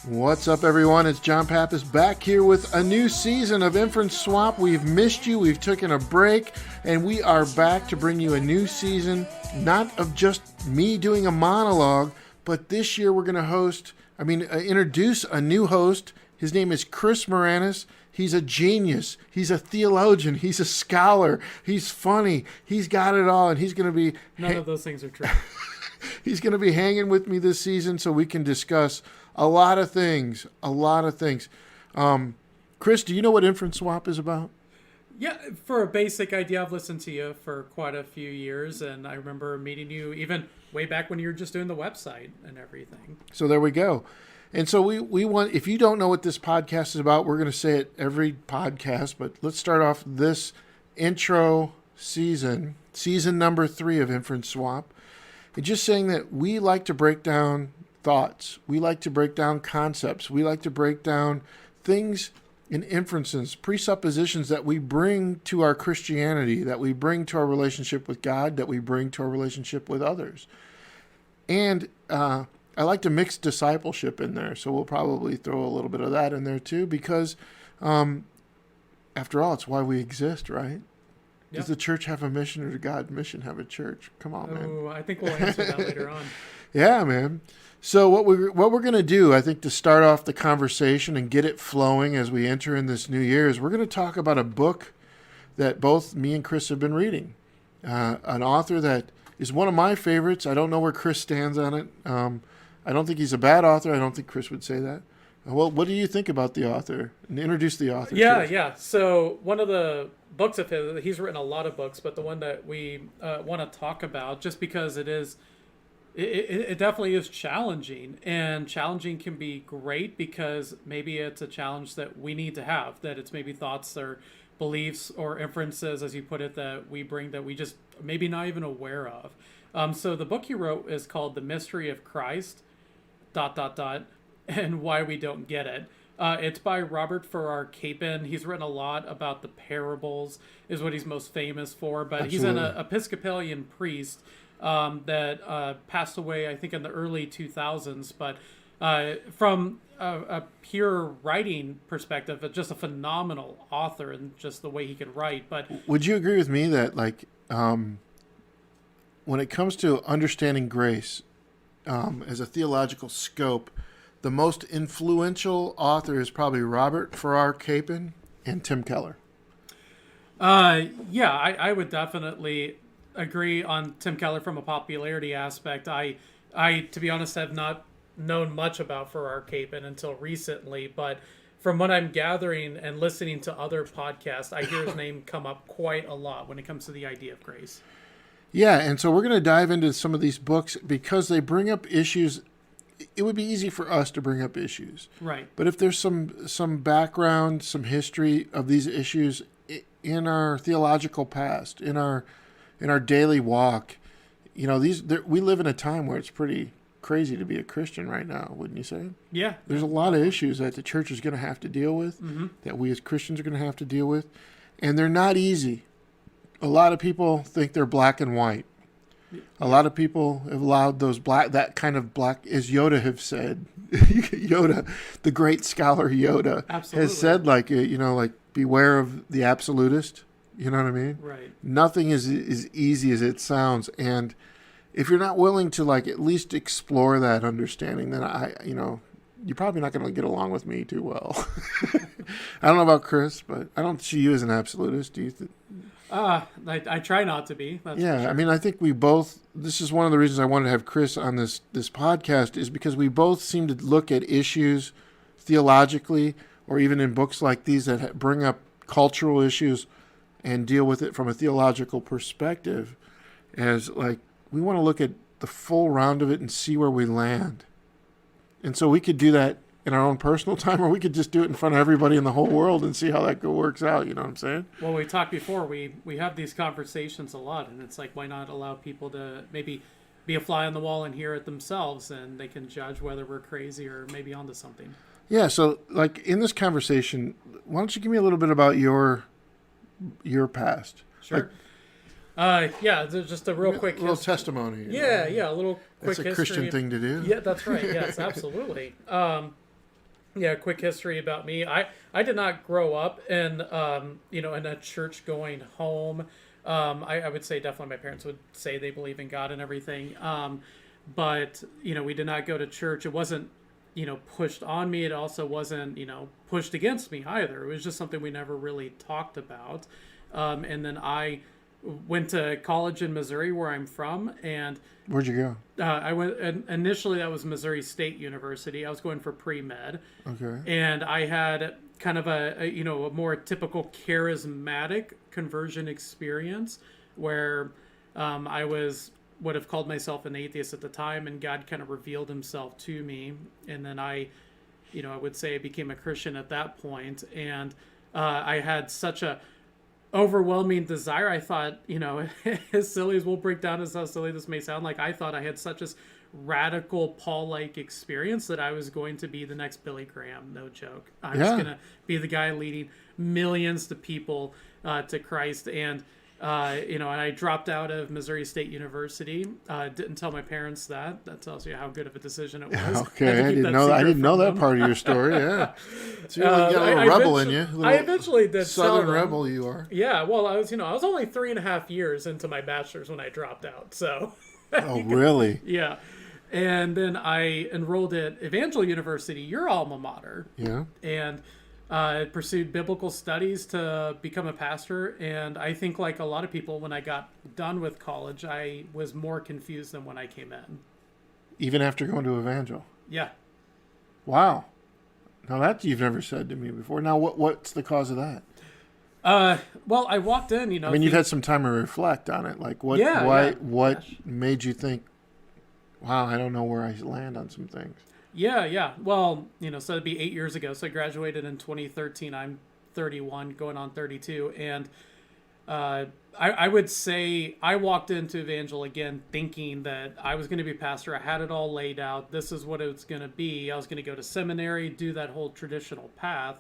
What's up, everyone? It's John Pappas back here with a new season of Inferenceswap. We've missed you. We've taken a break, and we are back to bring you a new season, not of just me doing a monologue, but this year we're going to introduce a new host. His name is Christ Merenes. He's a genius. He's a theologian. He's a scholar. He's funny. He's got it all, and he's going to be... None of those things are true. He's going to be hanging with me this season so we can discuss a lot of things. Chris, do you know what Inferenceswap is about? Yeah, for a basic idea, I've listened to you for quite a few years, and I remember meeting you even way back when you were just doing the website and everything. So there we go. And so we want, if you don't know what this podcast is about, we're going to say it every podcast, but let's start off this intro season number 3 of Inferenceswap. And just saying that we like to break down thoughts. We like to break down concepts. We like to break down things and inferences, presuppositions that we bring to our Christianity, that we bring to our relationship with God, that we bring to our relationship with others. And I like to mix discipleship in there, so we'll probably throw a little bit of that in there too, because after all, it's why we exist, right? Yep. Does the church have a mission, or does God's mission have a church? Come on, man. Oh, I think we'll answer that later on. Yeah, man. So what we're going to do, I think, to start off the conversation and get it flowing as we enter in this new year, is we're going to talk about a book that both me and Chris have been reading. An author that is one of my favorites. I don't know where Chris stands on it. I don't think he's a bad author. I don't think Chris would say that. Well, what do you think about the author? And introduce the author. Yeah. So one of the books of his, he's written a lot of books, but the one that we want to talk about, just because it definitely is challenging, and challenging can be great because maybe it's a challenge that we need to have, that it's maybe thoughts or beliefs or inferences, as you put it, that we bring that we just maybe not even aware of. So the book you wrote is called The Mystery of Christ, ... and Why We Don't Get It. It's by Robert Ferreira Capen. He's written a lot about the parables, is what he's most famous for, but Absolutely. He's an Episcopalian priest that passed away, I think, in the early 2000s, but from a pure writing perspective, just a phenomenal author and just the way he could write. But would you agree with me that, like, when it comes to understanding grace as a theological scope, the most influential author is probably Robert Farrar Capen and Tim Keller? Yeah, I would definitely agree on Tim Keller from a popularity aspect. I to be honest, have not known much about Farrar Capen until recently, but from what I'm gathering and listening to other podcasts, I hear his name come up quite a lot when it comes to the idea of grace. Yeah, and so we're going to dive into some of these books because they bring up issues. It would be easy for us to bring up issues. Right. But if there's some background, some history of these issues in our theological past, in our daily walk, we live in a time where it's pretty crazy to be a Christian right now, wouldn't you say? Yeah. There's a lot of issues that the church is going to have to deal with, Mm-hmm. that we as Christians are going to have to deal with, and they're not easy. A lot of people think they're black and white. A lot of people have allowed that kind of black, as Yoda have said, Yoda, the great scholar Yoda, Absolutely. has said, like beware of the absolutist. You know what I mean? Right. Nothing is as easy as it sounds. And if you're not willing to, like, at least explore that understanding, then you're probably not going to get along with me too well. I don't know about Chris, but I don't see you as an absolutist. Do you I try not to be. That's yeah, for sure. I mean, I think we both, this is one of the reasons I wanted to have Chris on this podcast, is because we both seem to look at issues theologically, or even in books like these that bring up cultural issues and deal with it from a theological perspective, as, like, we want to look at the full round of it and see where we land. And so we could do that in our own personal time, or we could just do it in front of everybody in the whole world and see how that works out. You know what I'm saying? Well, we talked before. We have these conversations a lot, and it's like, why not allow people to maybe be a fly on the wall and hear it themselves, and they can judge whether we're crazy or maybe onto something. Yeah. So, like, in this conversation, why don't you give me a little bit about your past? Sure. Yeah, just a real quick little testimony. Yeah, a little quick history. That's a Christian thing to do. Yeah, that's right. Yes, absolutely. Yeah, quick history about me. I did not grow up in in a church going home. I would say definitely my parents would say they believe in God and everything. But we did not go to church. It wasn't pushed on me. It also wasn't pushed against me either. It was just something we never really talked about. And then I went to college in Missouri, where I'm from, and Where'd you go? I went initially. That was Missouri State University. I was going for pre-med, Okay. and I had kind of a more typical charismatic conversion experience where I would have called myself an atheist at the time, and God kind of revealed Himself to me, and then I would say I became a Christian at that point, and I had such a overwhelming desire. I thought, as silly as we'll break down as how silly this may sound, like I thought I had such a radical Paul-like experience that I was going to be the next Billy Graham. No joke. I was going to be the guy leading millions of people to Christ. And and I dropped out of Missouri State University. Didn't tell my parents that. That tells you how good of a decision it was. Okay, I didn't know that part of your story. Yeah, so you got a little rebel in you. I eventually did. Southern rebel, you are. Yeah, well, I was only 3.5 years into my bachelor's when I dropped out. So. Oh, really? Yeah, and then I enrolled at Evangel University, your alma mater. Yeah, and. Pursued biblical studies to become a pastor, and I think like a lot of people, when I got done with college, I was more confused than when I came in. Even after going to Evangel? Yeah. Wow. Now that you've never said to me before. Now what's the cause of that? Well, I walked in, I mean, you've had some time to reflect on it. Like what made you think, wow, I don't know where I land on some things? Yeah. Well, so it'd be 8 years ago. So I graduated in 2013. I'm 31, going on 32. And I would say I walked into Evangel again thinking that I was going to be a pastor. I had it all laid out. This is what it was going to be. I was going to go to seminary, do that whole traditional path.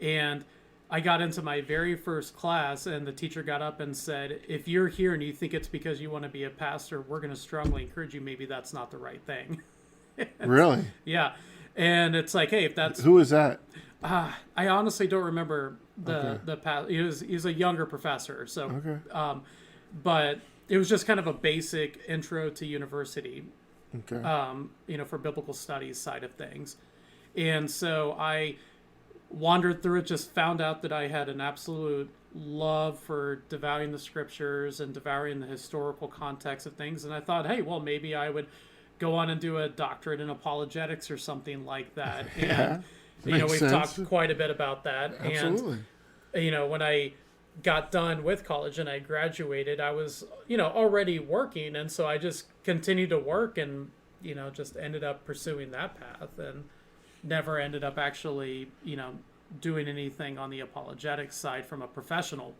And I got into my very first class, and the teacher got up and said, if you're here and you think it's because you want to be a pastor, we're going to strongly encourage you. Maybe that's not the right thing. Really? Yeah. And it's like, hey, if that's... Who is that? I honestly don't remember the past. He's a younger professor. So, okay. But it was just kind of a basic intro to university, okay. For biblical studies side of things. And so I wandered through it, just found out that I had an absolute love for devouring the scriptures and devouring the historical context of things. And I thought, hey, well, maybe I would go on and do a doctorate in apologetics or something like that. And, we've talked quite a bit about that. Absolutely. And, when I got done with college and I graduated, I was, already working. And so I just continued to work and, just ended up pursuing that path and never ended up actually, doing anything on the apologetics side from a professional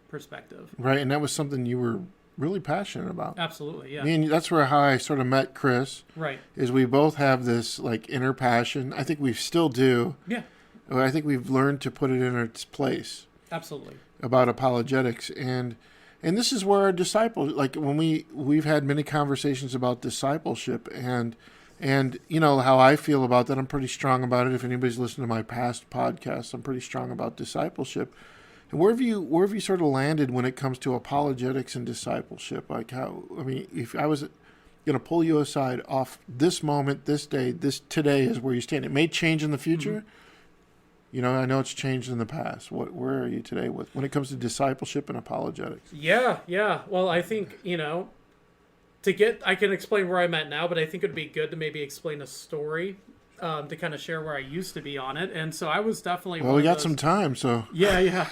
perspective. Right. And that was something you were really passionate about. Absolutely, yeah. And that's where how I sort of met Chris. Right. Is we both have this like inner passion. I think we still do. Yeah. I think we've learned to put it in its place. Absolutely. About apologetics, and this is where our disciples, like when we've had many conversations about discipleship, and how I feel about that. I'm pretty strong about it. If anybody's listened to my past podcasts, I'm pretty strong about discipleship. And where have you sort of landed when it comes to apologetics and discipleship? Like if I was going to pull you aside off this moment, this day, today is where you stand. It may change in the future. Mm-hmm. I know it's changed in the past. Where are you today when it comes to discipleship and apologetics? Yeah. Well, I think, I can explain where I'm at now, but I think it'd be good to maybe explain a story to kind of share where I used to be on it. And so I was definitely we got some time, so yeah.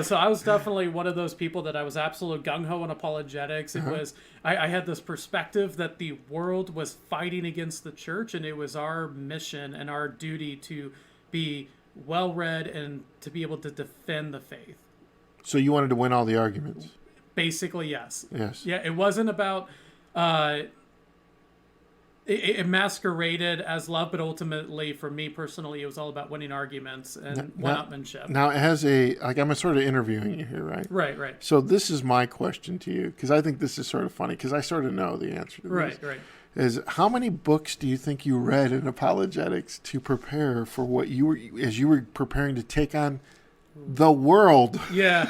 So I was definitely one of those people that I was absolute gung-ho in apologetics. It was I had this perspective that the world was fighting against the church, and it was our mission and our duty to be well-read and to be able to defend the faith. So you wanted to win all the arguments? Basically, yes. Yeah, it wasn't about it masqueraded as love, but ultimately, for me personally, it was all about winning arguments and one-upmanship. Now, I'm sort of interviewing you here, right? Right. So this is my question to you, because I think this is sort of funny, because I sort of know the answer to this. Right. is how many books do you think you read in apologetics to prepare for what you were, as you were preparing to take on the world? Yeah.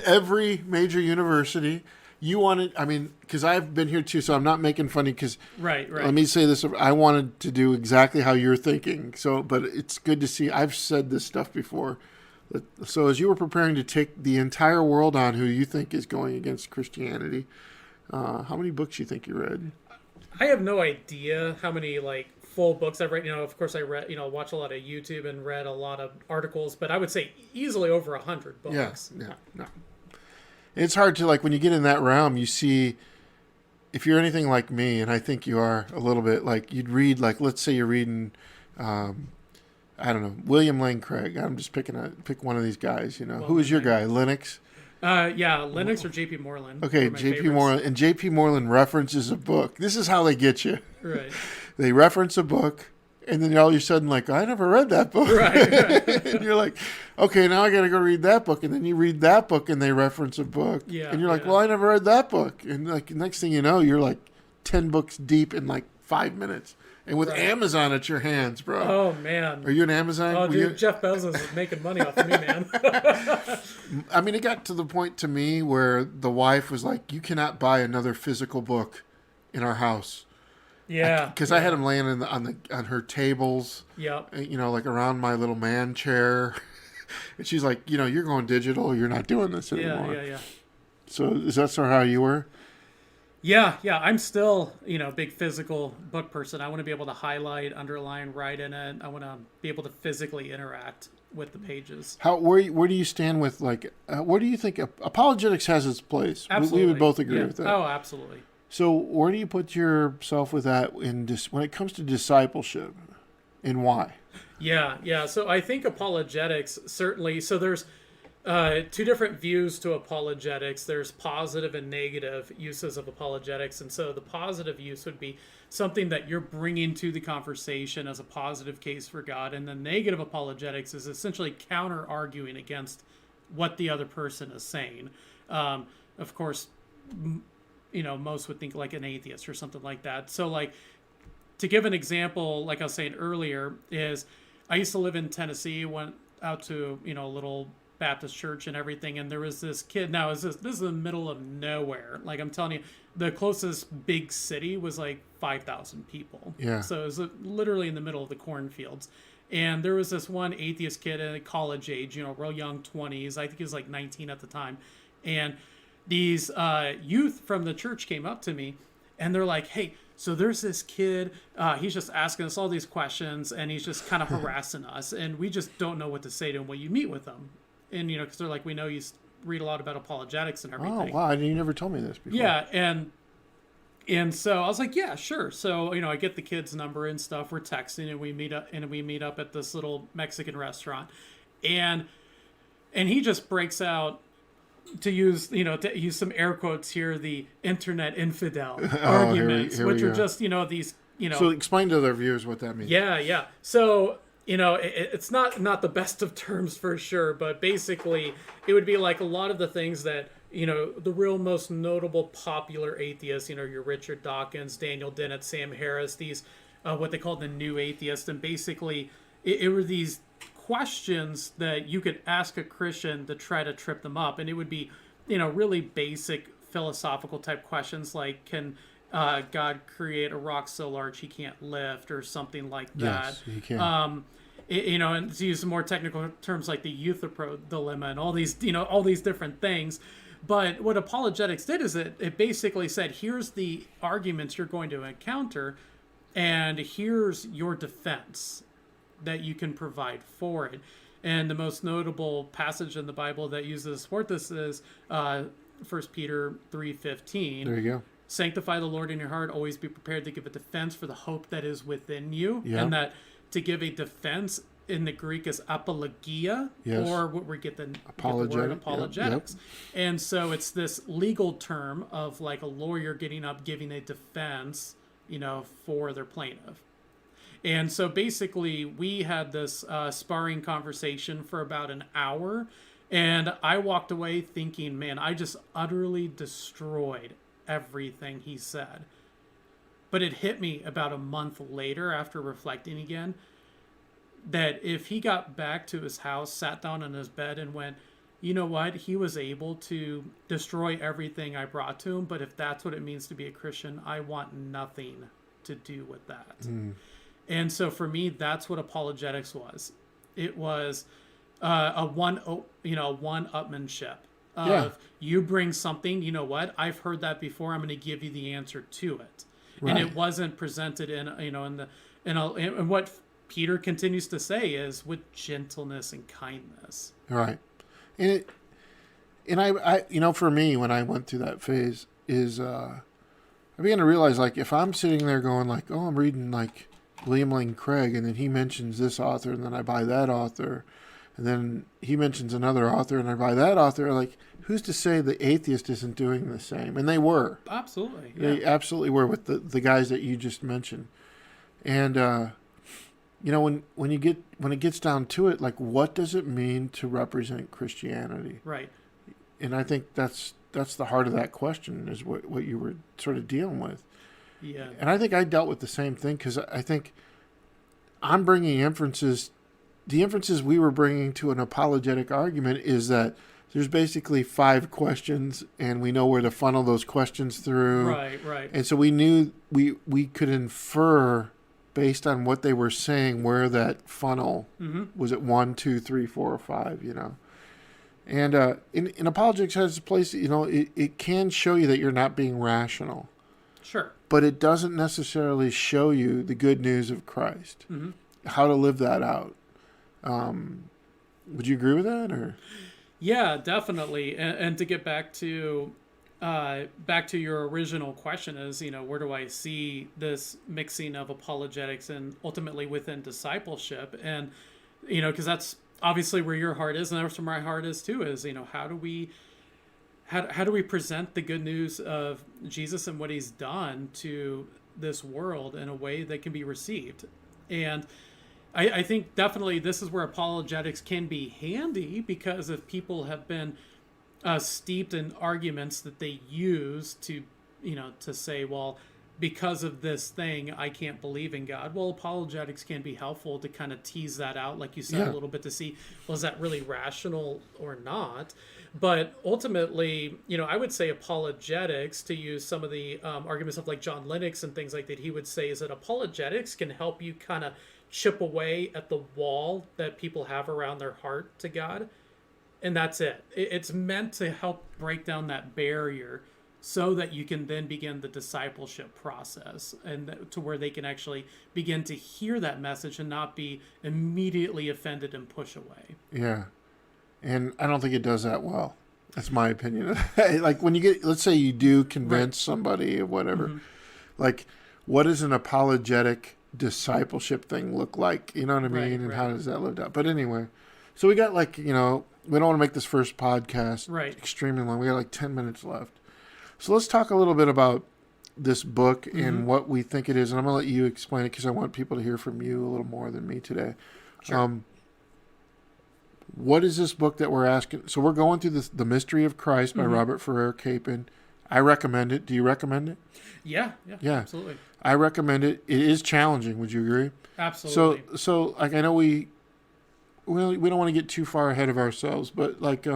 Every major university. You wanted, I mean, because I've been here too, so I'm not making funny because, Right. let me say this, I wanted to do exactly how you're thinking. So, but it's good to see, I've said this stuff before. So as you were preparing to take the entire world on who you think is going against Christianity, how many books do you think you read? I have no idea how many like full books I've read. Of course I read, watch a lot of YouTube and read a lot of articles, but I would say easily over 100 books. Yeah. No. It's hard to, like, when you get in that realm, you see, if you're anything like me, and I think you are a little bit, like, you'd read, like, let's say you're reading, I don't know, William Lane Craig. I'm just pick one of these guys, Well, who is your guy? Linux? Yeah, Linux or JP Moreland. Okay, JP Moreland. And JP Moreland references a book. This is how they get you. Right. They reference a book, and then all of a sudden, like, I never read that book. Right. And you're like, okay, now I got to go read that book. And then you read that book, and they reference a book. Yeah. And you're like, well, I never read that book. And, like, next thing you know, you're like 10 books deep in like 5 minutes. And with Amazon at your hands, bro. Oh, man. Are you an Amazon? Oh, dude, Jeff Bezos is making money off of me, man. I mean, it got to the point to me where the wife was like, you cannot buy another physical book in our house. Yeah. Because I had them laying on her tables. Yep. Like around my little man chair. And she's like, you're going digital. You're not doing this anymore. Yeah. So is that sort of how you were? Yeah. I'm still, a big physical book person. I want to be able to highlight, underline, write in it. I want to be able to physically interact with the pages. Where do you stand with, like, where do you think apologetics has its place? Absolutely. We would both agree with that. Oh, absolutely. So where do you put yourself with that when it comes to discipleship, and why? Yeah. So I think apologetics certainly. So there's two different views to apologetics. There's positive and negative uses of apologetics, and so the positive use would be something that you're bringing to the conversation as a positive case for God, and the negative apologetics is essentially counter arguing against what the other person is saying. Of course. Most would think like an atheist or something like that. So, like, to give an example, like I was saying earlier, is I used to live in Tennessee, went out to, a little Baptist church and everything, and there was this kid. Now, this is the middle of nowhere. Like, I'm telling you, the closest big city was like 5,000 people. Yeah. So it was literally in the middle of the cornfields. And there was this one atheist kid at college age, real young 20s. I think he was like 19 at the time. And these youth from the church came up to me, and they're like, hey, so there's this kid, he's just asking us all these questions, and he's just kind of harassing us, and we just don't know what to say to him when you meet with him. And, because they're like, we know you read a lot about apologetics and everything. Oh, wow, you never told me this before. Yeah, and so I was like, yeah, sure. So, I get the kid's number and stuff, we're texting, and we meet up at this little Mexican restaurant. And he just breaks out, to use some air quotes here, the internet infidel arguments, which are just, these, So explain to their viewers what that means. Yeah. So, it's not the best of terms for sure, but basically it would be like a lot of the things that, the real most notable popular atheists, your Richard Dawkins, Daniel Dennett, Sam Harris, these, what they call the new atheists. And basically it were these questions that you could ask a Christian to try to trip them up, and it would be really basic philosophical type questions like, can God create a rock so large he can't lift, or something like that? Yes, he can. And to use some more technical terms like the Euthyphro dilemma and all these different things. But what apologetics did is it basically said, here's the arguments you're going to encounter, and here's your defense that you can provide for it. And the most notable passage in the Bible that uses to support this is 1 Peter 3:15. There you go. Sanctify the Lord in your heart. Always be prepared to give a defense for the hope that is within you. Yeah. And that to give a defense in the Greek is apologia, yes. Or what we get the word apologetics. Yep. And so it's this legal term of like a lawyer getting up, giving a defense, for their plaintiff. And so basically we had this sparring conversation for about an hour, and I walked away thinking, man, I just utterly destroyed everything he said. But it hit me about a month later after reflecting again that if he got back to his house, sat down on his bed and went, you know what? He was able to destroy everything I brought to him, but if that's what it means to be a Christian, I want nothing to do with that. And so for me, that's what apologetics was. It was a one-upmanship of you bring something, you know what? I've heard that before. I'm going to give you the answer to it. Right. And it wasn't presented in what Peter continues to say is with gentleness and kindness. Right. And I for me, when I went through that phase is, I began to realize, like, if I'm sitting there going like, oh, I'm reading like William Lane Craig, and then he mentions this author, and then I buy that author, and then he mentions another author, and I buy that author, like, who's to say the atheist isn't doing the same? And they were. Absolutely. Yeah. They absolutely were with the guys that you just mentioned. And, when it gets down to it, like, what does it mean to represent Christianity? Right. And I think that's the heart of that question, is what you were sort of dealing with. Yeah. And I think I dealt with the same thing, because I think I'm bringing inferences. The inferences we were bringing to an apologetic argument is that there's basically 5 questions, and we know where to funnel those questions through. Right. And so we knew we could infer, based on what they were saying, where that funnel was at 1, 2, 3, 4, or 5. And in apologetics has a place. It can show you that you're not being rational. Sure. But it doesn't necessarily show you the good news of Christ, how to live that out. Would you agree with that, or? Yeah, definitely. And to get back to your original question is, where do I see this mixing of apologetics and ultimately within discipleship? And, because that's obviously where your heart is, and that's where my heart is too, is, how do we present the good news of Jesus and what he's done to this world in a way that can be received? And I think definitely this is where apologetics can be handy, because if people have been steeped in arguments that they use to say, well, because of this thing, I can't believe in God. Well, apologetics can be helpful to kind of tease that out, like you said, a little bit, to see, well, is that really rational or not? But ultimately, I would say apologetics, to use some of the arguments of like John Lennox and things like that, he would say is that apologetics can help you kind of chip away at the wall that people have around their heart to God. And that's it. It's meant to help break down that barrier so that you can then begin the discipleship process, and to where they can actually begin to hear that message and not be immediately offended and push away. Yeah. And I don't think it does that well. That's my opinion. Like, when you get, let's say you do convince somebody of whatever, like, what does an apologetic discipleship thing look like? You know what I mean? And how does that live out? But anyway, so we got we don't want to make this first podcast extremely long. We got like 10 minutes left. So let's talk a little bit about this book and what we think it is. And I'm going to let you explain it, because I want people to hear from you a little more than me today. Sure. What is this book that we're asking? So we're going through The Mystery of Christ by Robert Ferreira Capen. I recommend it. Do you recommend it? Yeah, absolutely. I recommend it. It is challenging. Would you agree? Absolutely. So like, I know we don't want to get too far ahead of ourselves, but like,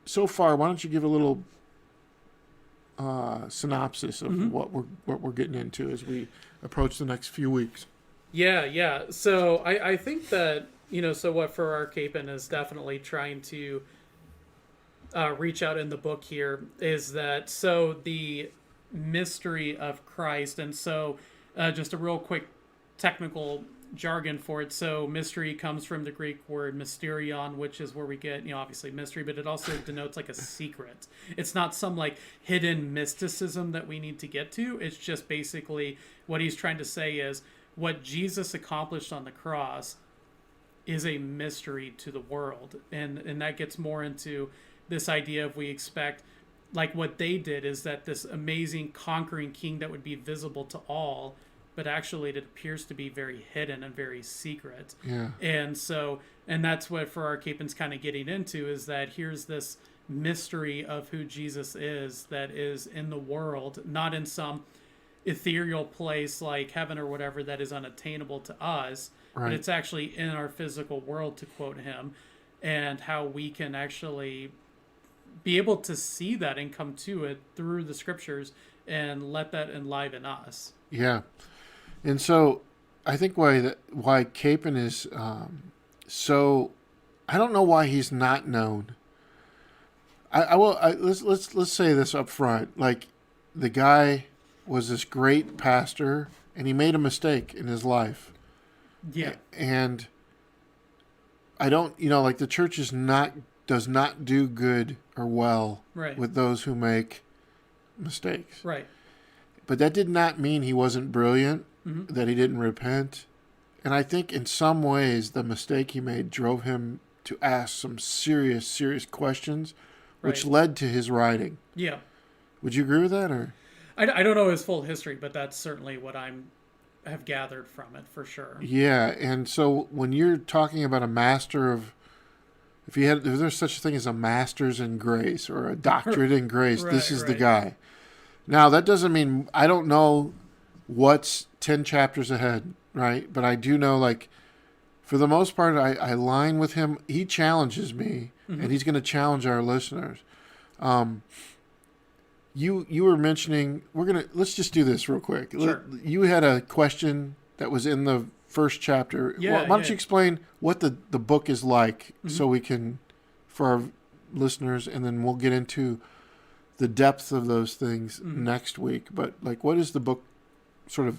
so far, why don't you give a little synopsis of what we're getting into as we approach the next few weeks? Yeah. So I think that, so what Ferreira Capen is definitely trying to reach out in the book here is that, so the mystery of Christ. And so just a real quick technical jargon for it. So mystery comes from the Greek word mysterion, which is where we get, obviously mystery, but it also denotes like a secret. It's not some like hidden mysticism that we need to get to. It's just basically what he's trying to say is what Jesus accomplished on the cross is a mystery to the world. And that gets more into this idea of, we expect, like what they did is that this amazing conquering king that would be visible to all, but actually it appears to be very hidden and very secret. Yeah. And that's what Ferreira Capen's kind of getting into, is that here's this mystery of who Jesus is that is in the world, not in some ethereal place like heaven or whatever that is unattainable to us, but it's actually in our physical world, to quote him, and how we can actually be able to see that and come to it through the scriptures and let that enliven us. Yeah. And so I think why Capen is so, I don't know why he's not known. Let's say this up front. Like, the guy was this great pastor and he made a mistake in his life. Yeah. And I don't, like, the church does not do good or well with those who make mistakes. Right. But that did not mean he wasn't brilliant, that he didn't repent. And I think in some ways the mistake he made drove him to ask some serious, serious questions, which led to his writing. Yeah. Would you agree with that? Or I don't know his full history, but that's certainly what have gathered from it, for sure. Yeah, and so when you're talking about a master of, if there's such a thing as a master's in grace or a doctorate in grace, this is the guy. Now, that doesn't mean, I don't know what's 10 chapters ahead, right? But I do know, like, for the most part, I align with him. He challenges me, and he's going to challenge our listeners. You were mentioning, let's just do this real quick. Sure. You had a question that was in the first chapter. Yeah, why don't you explain what the book is like so we can, for our listeners, and then we'll get into the depth of those things next week. But, like, what is the book sort of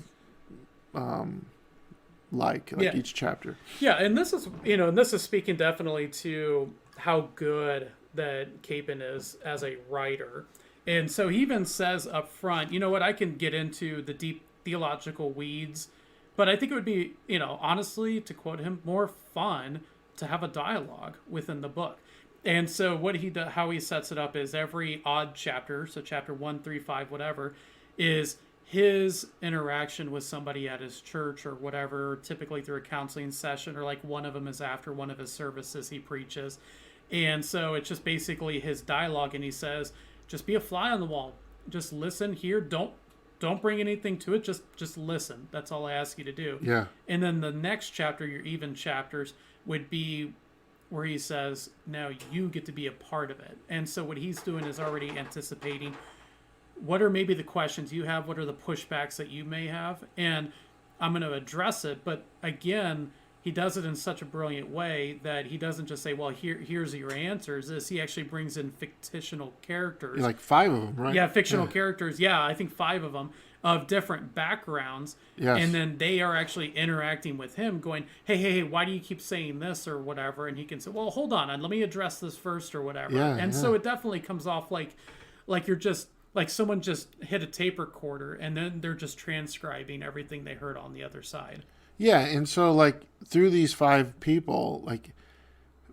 like each chapter? Yeah, and this is speaking definitely to how good that Capen is as a writer. And so he even says up front, you know what, I can get into the deep theological weeds, but I think it would be, honestly, to quote him, more fun to have a dialogue within the book. And so how he sets it up is every odd chapter, so chapter 1, 3, 5, whatever, is his interaction with somebody at his church or whatever, typically through a counseling session, or like one of them is after one of his services he preaches. And so it's just basically his dialogue, and he says, just be a fly on the wall. Just listen, hear, don't bring anything to it, just listen. That's all I ask you to do. Yeah. And then the next chapter, your even chapters, would be where he says, now you get to be a part of it. And so what he's doing is already anticipating what are maybe the questions you have, what are the pushbacks that you may have, and I'm going to address it. But again, he does it in such a brilliant way that he doesn't just say, well, here's your answers. He actually brings in fictional characters. Like 5 of them, right? Yeah, fictional characters. Yeah, I think 5 of them of different backgrounds. Yes. And then they are actually interacting with him going, hey, why do you keep saying this or whatever? And he can say, well, hold on, let me address this first or whatever. Yeah, and so it definitely comes off like you're just, like someone just hit a tape recorder and then they're just transcribing everything they heard on the other side. Yeah, and so, like, through these 5 people, like,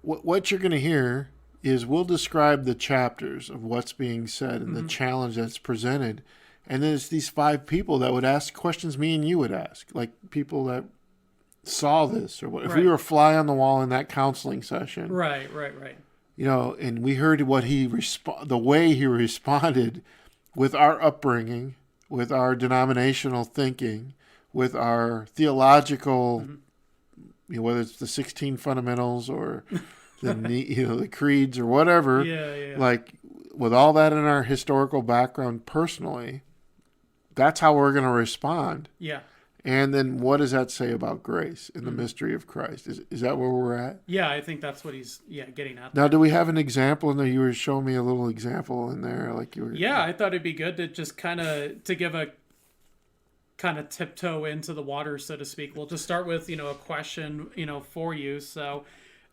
what you're going to hear is we'll describe the chapters of what's being said and the challenge that's presented. And then it's these 5 people that would ask questions me and you would ask, like people that saw this or what. If we were a fly on the wall in that counseling session. Right. And we heard what the way he responded with our upbringing, with our denominational thinking, with our theological, whether it's the 16 fundamentals or the creeds or whatever, like with all that in our historical background personally, that's how we're going to respond. Yeah. And then what does that say about grace and the mystery of Christ? Is that where we're at? Yeah, I think that's what he's getting at. Now, do we have an example in there? You were showing me a little example in there, like you were. Yeah, I thought it'd be good to just to give a kind of tiptoe into the water, so to speak. We'll just start with a question for you. So,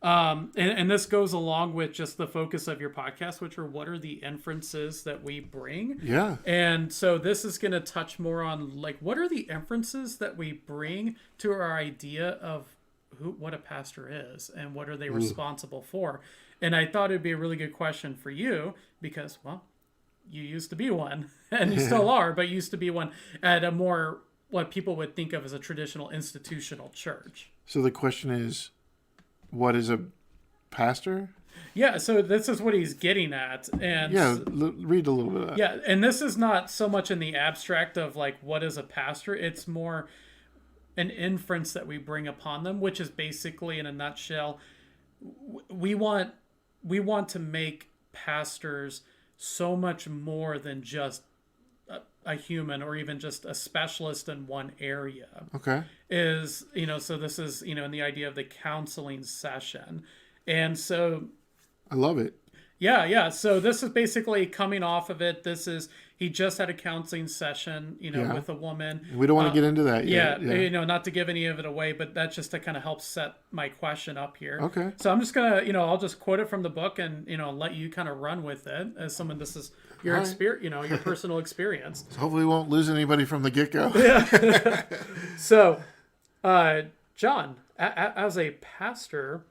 and this goes along with just the focus of your podcast, which are what are the inferences that we bring? Yeah. And so this is going to touch more on like what are the inferences that we bring to our idea of what a pastor is and what are they responsible for. And I thought it'd be a really good question for you because, well, you used to be one and you still are, but you used to be one at a more what people would think of as a traditional institutional church. So the question is, what is a pastor? Yeah, so this is what he's getting at, and Yeah, read a little bit of that. yeah, and this is not so much in the abstract of like what is a pastor. It's more an inference that we bring upon them, which is basically, in a nutshell, we want to make pastors so much more than just a human or even just a specialist in one area. Okay. Is, so this is, in the idea of the counseling session. And so I love it. yeah. So this is basically coming off of it. He just had a counseling session, Yeah. with a woman. We don't want to get into that yet. Yeah, not to give any of it away, but that's just to kind of help set my question up here. Okay. So I'm just gonna, I'll just quote it from the book and, let you kind of run with it as someone. This is your experience, your personal experience. So hopefully we won't lose anybody from the get-go. Yeah. So, John, as a pastor,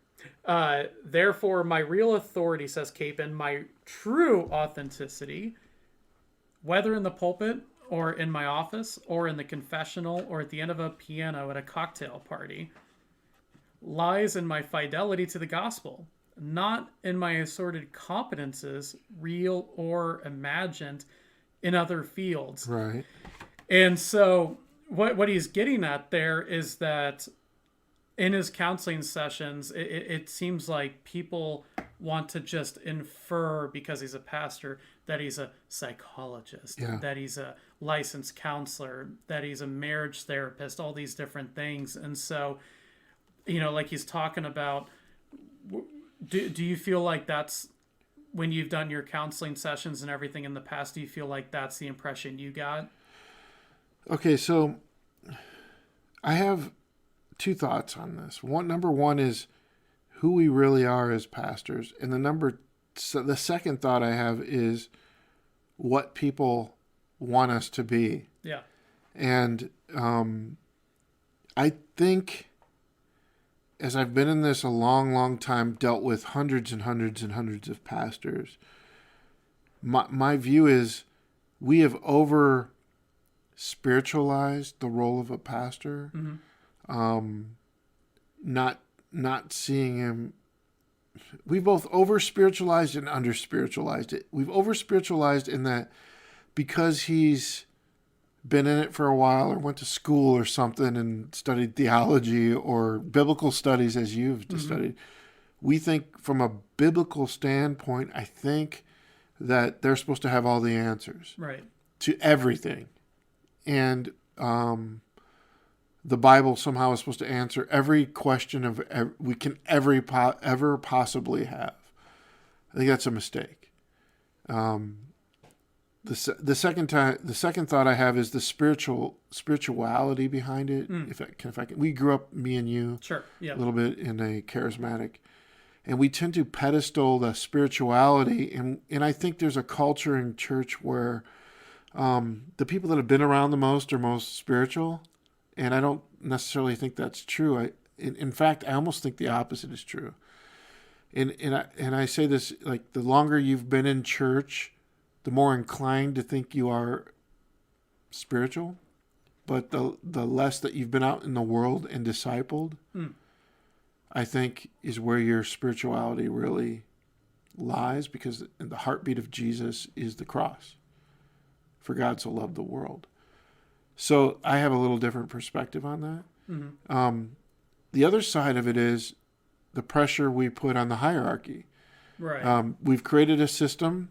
therefore my real authority, says Capen, my true authenticity, whether in the pulpit or in my office or in the confessional or at the end of a piano at a cocktail party, lies in my fidelity to the gospel, not in my assorted competences, real or imagined, in other fields. Right. And so what he's getting at there is that in his counseling sessions, it seems like people want to just infer, because he's a pastor, that he's a psychologist, that he's a licensed counselor, that he's a marriage therapist, all these different things. And so, like he's talking about, do you feel like that's, when you've done your counseling sessions and everything in the past, do you feel like that's the impression you got? Okay, so I have two thoughts on this. Number one is who we really are as pastors, and the second thought I have is what people want us to be. Yeah. And I think, as I've been in this a long, long time, dealt with hundreds and hundreds and hundreds of pastors, my view is we have over spiritualized the role of a pastor. Mm-hmm. Not seeing him. We've both over spiritualized and under spiritualized it. We've over spiritualized in that because he's been in it for a while or went to school or something and studied theology or biblical studies as you've studied. We think from a biblical standpoint, I think that they're supposed to have all the answers to everything. And the Bible somehow is supposed to answer every question we can ever possibly have. I think that's a mistake. The second thought I have is the spirituality behind it. If I can, we grew up, me and you, a little bit in a charismatic, and we tend to pedestal the spirituality, and I think there's a culture in church where the people that have been around the most are most spiritual. And I don't necessarily think that's true. In fact, I almost think the opposite is true. And I say this, like, the longer you've been in church, the more inclined to think you are spiritual. But the less that you've been out in the world and discipled, I think is where your spirituality really lies, because the heartbeat of Jesus is the cross. For God so loved the world. So I have a little different perspective on that. Mm-hmm. The other side of it is the pressure we put on the hierarchy. Right. We've created a system.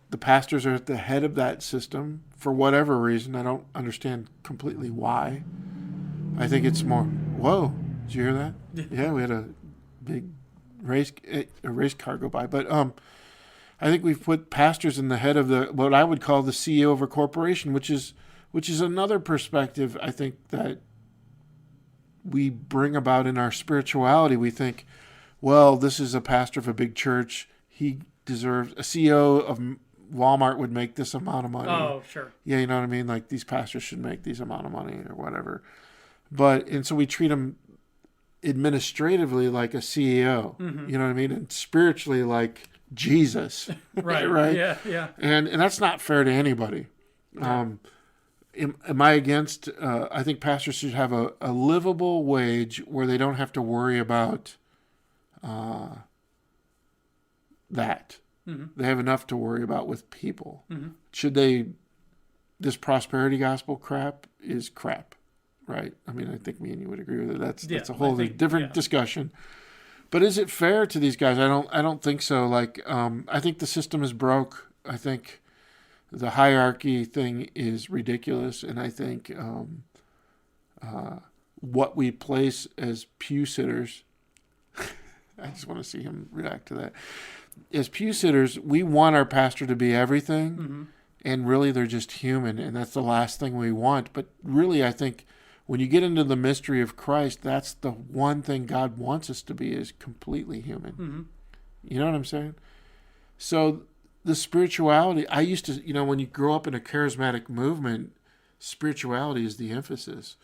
The pastors are at the head of that system for whatever reason. I don't understand completely why. I think it's more, whoa, did you hear that? Yeah, we had a big race car go by. But I think we've put pastors in the head of what I would call the CEO of a corporation, which is another perspective, I think, that we bring about in our spirituality. We think, well, this is a pastor of a big church. He deserves, a CEO of Walmart would make this amount of money. Oh, sure. Yeah, you know what I mean? Like, these pastors should make these amount of money or whatever. And so we treat them administratively like a CEO, you know what I mean? And spiritually like Jesus. Right. Yeah. And that's not fair to anybody. Yeah. Am I against? I think pastors should have a livable wage where they don't have to worry about that. Mm-hmm. They have enough to worry about with people. Mm-hmm. Should they? This prosperity gospel crap is crap, right? I mean, I think me and you would agree with it. That's a whole different discussion. But is it fair to these guys? I don't think so. Like, I think the system is broke. I think the hierarchy thing is ridiculous, and I think what we place as pew sitters. I just want to see him react to that. As pew sitters, we want our pastor to be everything. Mm-hmm. And really, they're just human, and that's the last thing we want. But really, I think when you get into the mystery of Christ, that's the one thing God wants us to be, is completely human. Mm-hmm. You know what I'm saying? So the spirituality, I used to, when you grow up in a charismatic movement, spirituality is the emphasis.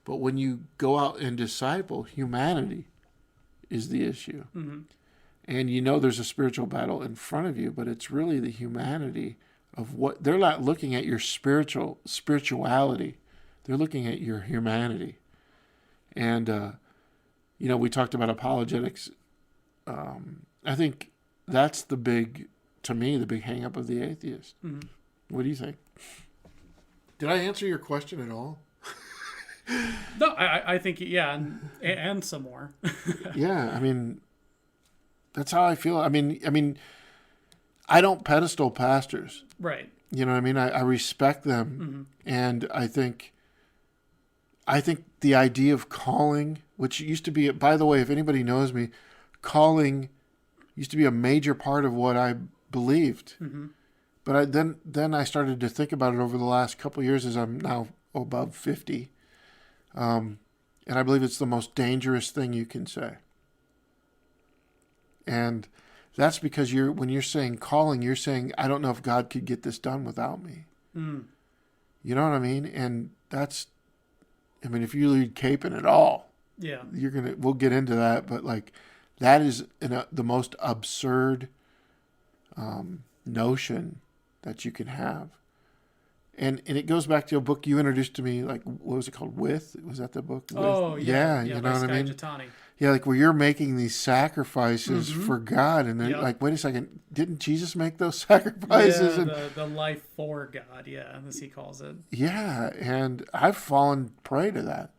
But when you go out and disciple, humanity is the issue. Mm-hmm. And there's a spiritual battle in front of you, but it's really the humanity of what they're not looking at your spirituality. They're looking at your humanity. And, we talked about apologetics. I think that's the big hang up of the atheist. Mm-hmm. What do you think? Did I answer your question at all? No, I think, yeah, and some more. Yeah, I mean, that's how I feel. I mean, I don't pedestal pastors. Right. You know what I mean? I respect them. Mm-hmm. And I think the idea of calling, which used to be, by the way, if anybody knows me, calling used to be a major part of what I believed. Mm-hmm. But then I started to think about it over the last couple of years as I'm now above 50. And I believe it's the most dangerous thing you can say. And that's because when you're saying calling, you're saying, I don't know if God could get this done without me. Mm. You know what I mean? And if you read Capen at all, yeah, we'll get into that, but like that is the most absurd notion that you can have. And it goes back to a book you introduced to me, like, what was it called? Was that the book? Oh, yeah. You know what I mean? Jatani. Yeah, like where you're making these sacrifices mm-hmm. for God, and they're like, wait a second, didn't Jesus make those sacrifices? Yeah, the life for God, yeah, as he calls it. Yeah, and I've fallen prey to that.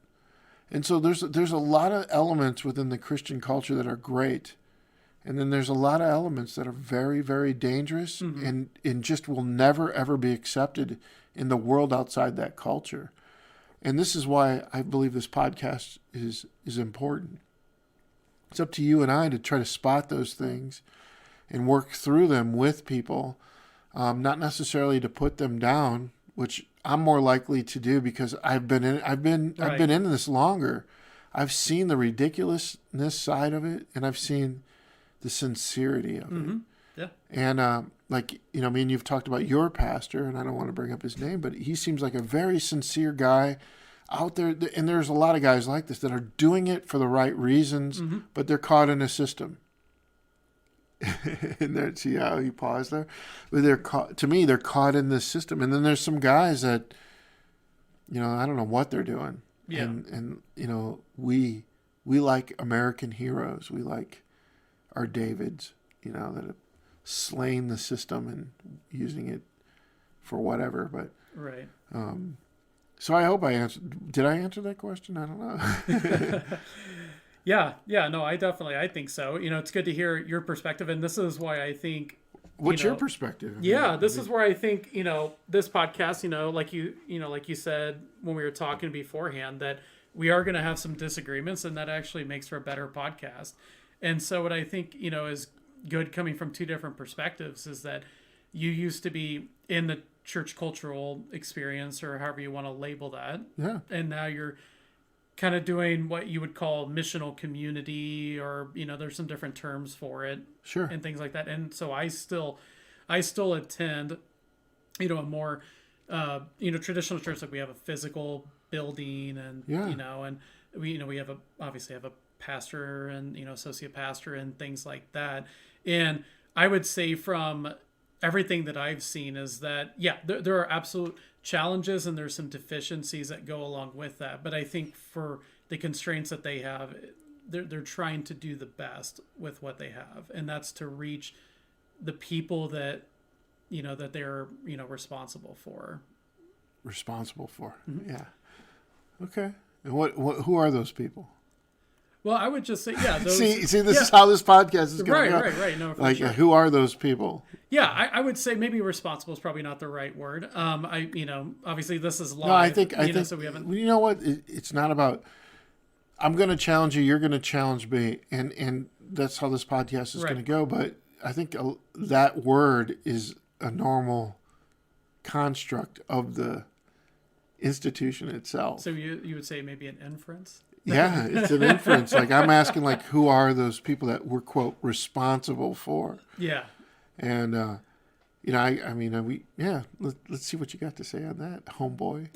And so there's a lot of elements within the Christian culture that are great, and then there's a lot of elements that are very, very dangerous, mm-hmm. and just will never, ever be accepted in the world outside that culture. And this is why I believe this podcast is important. It's up to you and I to try to spot those things and work through them with people, not necessarily to put them down, which I'm more likely to do because I've been in this longer. I've seen the ridiculousness side of it, and I've seen the sincerity of mm-hmm. it. Yeah. And me and you've talked about your pastor, and I don't want to bring up his name, but he seems like a very sincere guy out there. And there's a lot of guys like this that are doing it for the right reasons, mm-hmm. but they're caught in a system. And there, see how he paused there? But they're caught in this system. And then there's some guys that, I don't know what they're doing. Yeah. And we like American heroes. We like our Davids, that have slain the system and using it for whatever. But right. So I hope I answered. Did I answer that question? I don't know. Yeah, no, I think so. It's good to hear your perspective, and this is why I think. What's your perspective? Yeah, this is where I think this podcast, like you said when we were talking beforehand, that we are going to have some disagreements, and that actually makes for a better podcast. And so what I think is good coming from two different perspectives is that you used to be in the church cultural experience, or however you want to label that, and now you're kind of doing what you would call missional community, or there's some different terms for it, sure, and things like that. And so I still attend a more traditional church. Like we have a physical building, and and we obviously have a pastor and associate pastor and things like that. And I would say from everything that I've seen is that there are absolute challenges, and there's some deficiencies that go along with that. But I think for the constraints that they have, they're trying to do the best with what they have, and that's to reach the people that, that they're, responsible for. Responsible for. Mm-hmm. Yeah. Okay. And who are those people? Well, I would just say, yeah. Those, see, this is how this podcast is going to go. Right. No, like, sure. Who are those people? Yeah, I would say maybe responsible is probably not the right word. Obviously this is live. No, I think, so we haven't. You know what? It's not about. I'm going to challenge you. You're going to challenge me, and that's how this podcast is going to go. But I think that word is a normal construct of the institution itself. So you would say maybe an inference. Yeah, it's an inference. Like, I'm asking, like, who are those people that we're, quote, responsible for? Yeah. And, let's see what you got to say on that, homeboy.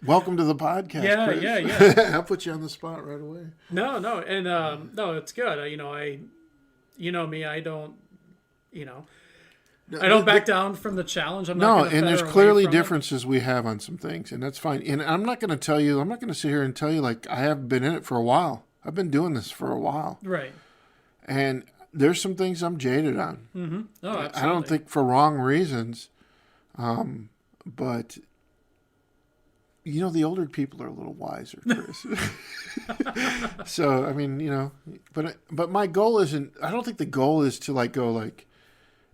Welcome to the podcast, Chris. Yeah. I'll put you on the spot right away. No, and, no, it's good. Me, I don't, I don't back down from the challenge. I'm not and there's clearly differences we have on some things, and that's fine. And I'm not going to sit here and tell you, like, I have been in it for a while. I've been doing this for a while. Right. And there's some things I'm jaded on. Mm-hmm. Oh, absolutely. I don't think for wrong reasons. But, the older people are a little wiser, Chris. So, but my goal isn't, I don't think the goal is to, like, go, like,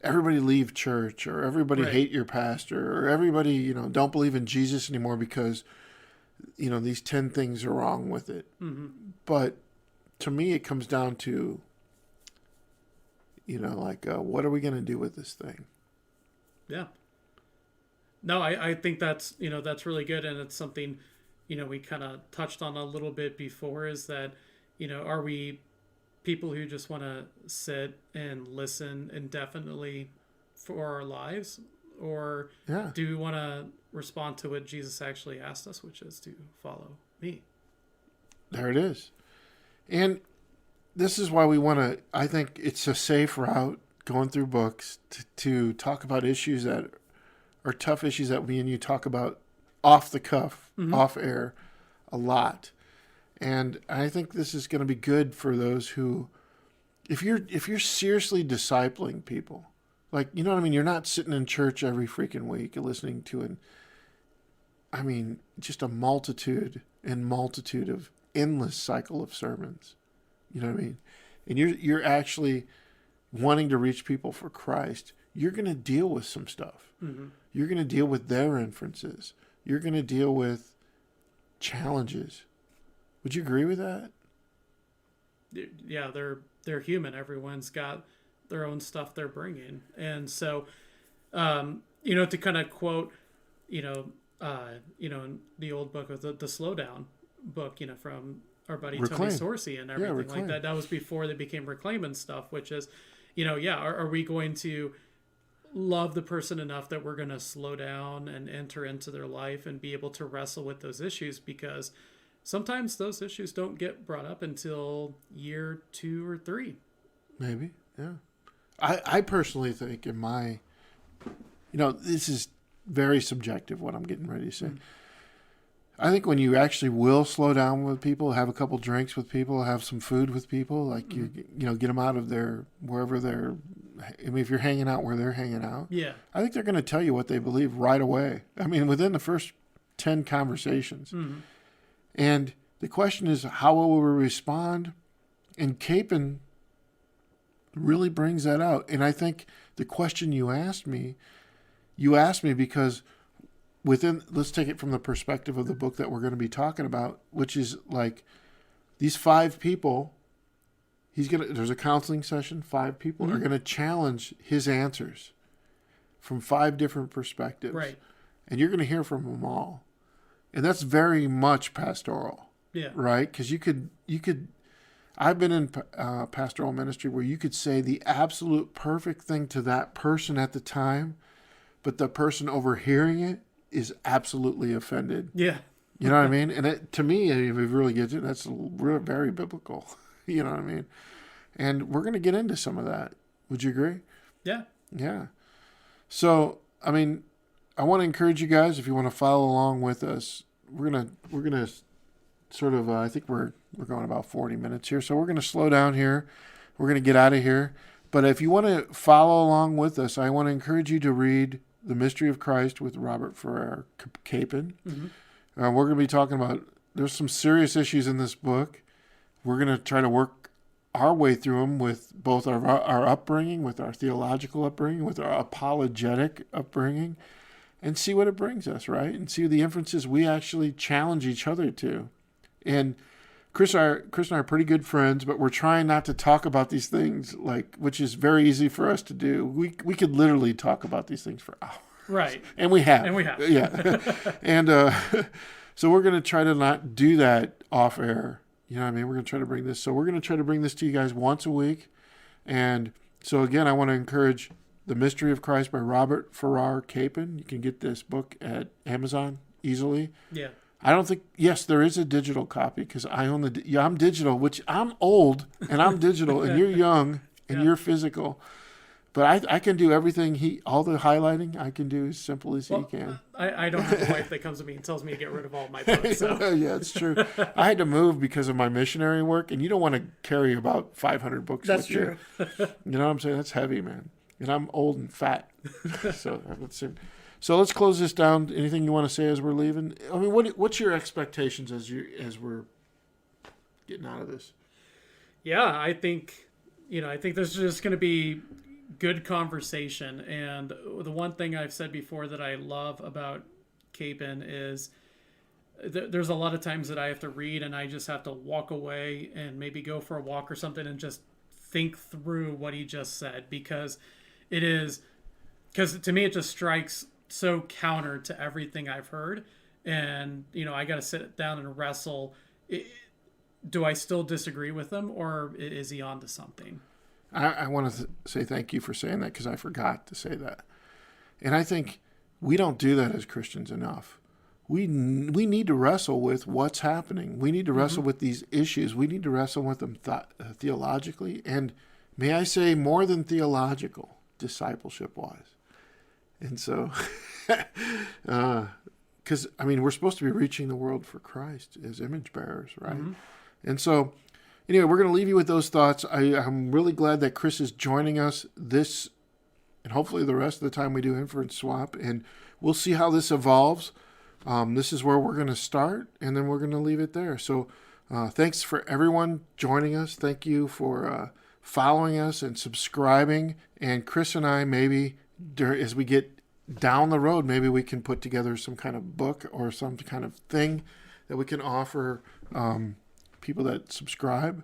everybody leave church, or everybody hate your pastor, or everybody, don't believe in Jesus anymore because, these 10 things are wrong with it. Mm-hmm. But to me, it comes down to, what are we going to do with this thing? Yeah. No, I think that's really good. And it's something, we kind of touched on a little bit before, is that, are we people who just want to sit and listen indefinitely for our lives, or do we want to respond to what Jesus actually asked us, which is to follow me? There it is. And this is why we want to, I think it's a safe route going through books to talk about issues that are tough issues that me and you talk about off the cuff, off air a lot. And I think this is going to be good for those who, if you're seriously discipling people, like, you're not sitting in church every freaking week and listening to just a multitude of endless cycle of sermons. You know what I mean? And you're actually wanting to reach people for Christ. You're going to deal with some stuff. Mm-hmm. You're going to deal with their inferences. You're going to deal with challenges. Would you agree with that? Yeah, they're human. Everyone's got their own stuff they're bringing, and so, to kind of quote, the old book of the Slowdown book, from our buddy Reclaim. Tony Sorcy and everything like that. That was before they became Reclaim and stuff, which is, are we going to love the person enough that we're going to slow down and enter into their life and be able to wrestle with those issues, because sometimes those issues don't get brought up until year 2 or 3. Maybe, yeah. I personally think this is very subjective what I'm getting ready to say. Mm-hmm. I think when you actually will slow down with people, have a couple drinks with people, have some food with people, like you get them out of wherever they're. If you're hanging out where they're hanging out, I think they're going to tell you what they believe right away. Within the first 10 conversations. Mm-hmm. And the question is, how will we respond? And Capen really brings that out. And I think the question you asked me because let's take it from the perspective of the book that we're going to be talking about, which is like these 5 people, there's a counseling session, 5 people are going to challenge his answers from 5 different perspectives. Right. And you're going to hear from them all. And that's very much pastoral. Yeah. Right? Because you could, I've been in pastoral ministry where you could say the absolute perfect thing to that person at the time, but the person overhearing it is absolutely offended. Yeah. You know what I mean? And to me, if you really get it, that's very biblical. You know what I mean? And we're going to get into some of that. Would you agree? Yeah. Yeah. So, I want to encourage you guys, if you want to follow along with us, we're gonna sort of, I think we're going about 40 minutes here. So we're going to slow down here. We're going to get out of here. But if you want to follow along with us, I want to encourage you to read The Mystery of Christ with Robert Ferreira, Capen. We're going to be talking about, there's some serious issues in this book. We're going to try to work our way through them with both our upbringing, with our theological upbringing, with our apologetic upbringing, and see what it brings us, right? And see the inferences we actually challenge each other to. And Chris and I are pretty good friends, but we're trying not to talk about these things, which is very easy for us to do. We could literally talk about these things for hours. Right. And we have. Yeah. And so we're going to try to not do that off air. You know what I mean? We're going to try to bring this. So we're going to try to bring this to you guys once a week. And so, again, I want to encourage The Mystery of Christ by Robert Farrar Capen. You can get this book at Amazon easily. Yeah. I don't think, yes, there is a digital copy because I own I'm digital, which I'm old and I'm digital and you're young and you're physical. But I can do everything all the highlighting I can do as simple as he can. I don't have a wife that comes to me and tells me to get rid of all my books. So. Yeah, it's true. I had to move because of my missionary work, and you don't want to carry about 500 books That's with true. You. You know what I'm saying? That's heavy, man. And I'm old and fat. So let's close this down. Anything you want to say as we're leaving? I mean, what's your expectations as we're getting out of this? Yeah, I think there's just going to be good conversation. And the one thing I've said before that I love about Capen is there's a lot of times that I have to read and I just have to walk away and maybe go for a walk or something and just think through what he just said, because to me it just strikes so counter to everything I've heard. And, I got to sit down and wrestle. Do I still disagree with him, or is he on to something? I want to say thank you for saying that, because I forgot to say that. And I think we don't do that as Christians enough. We need to wrestle with what's happening. We need to wrestle with these issues. We need to wrestle with them theologically. And may I say more than theological, discipleship-wise. And so, because, we're supposed to be reaching the world for Christ as image bearers, right? And so, anyway, we're going to leave you with those thoughts. I'm really glad that Chris is joining us this, and hopefully the rest of the time we do Inferenceswap, and we'll see how this evolves. This is where we're going to start, and then we're going to leave it there. So thanks for everyone joining us. Thank you for following us and subscribing. And Chris and I, maybe as we get down the road, maybe we can put together some kind of book or some kind of thing that we can offer people that subscribe,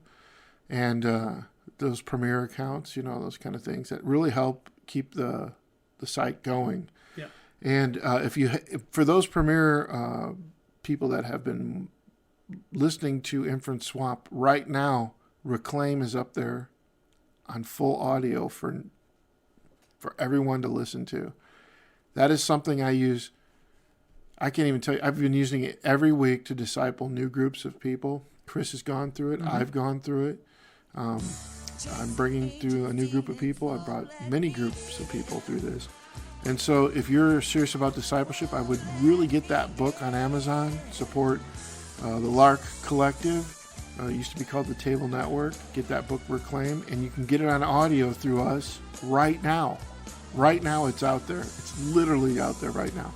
and those premier accounts, those kind of things that really help keep the site going. Yeah. And for those premier people that have been listening to Inferenceswap right now, Reclaim is up there on full audio for everyone to listen to. That is something I use. I can't even tell you. I've been using it every week to disciple new groups of people. Chris has gone through it. I've gone through it. I'm bringing through a new group of people. I brought many groups of people through this. And so if you're serious about discipleship, I would really get that book on Amazon. Support the Lark Collective. It used to be called the Table Network. Get that book, Reclaim. And you can get it on audio through us right now. Right now it's out there. It's literally out there right now.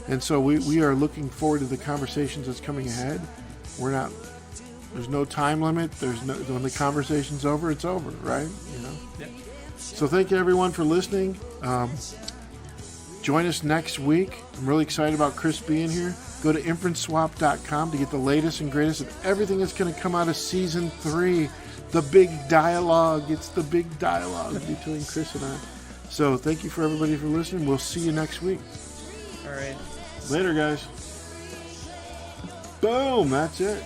And so we are looking forward to the conversations that's coming ahead. There's no time limit. When the conversation's over, it's over, right? Yeah. So thank you everyone for listening. Join us next week. I'm really excited about Chris being here. Go to Inferenceswap.com to get the latest and greatest of everything that's going to come out of Season 3. The big dialogue. It's the big dialogue between Chris and I. So thank you for everybody for listening. We'll see you next week. All right. Later, guys. Boom. That's it.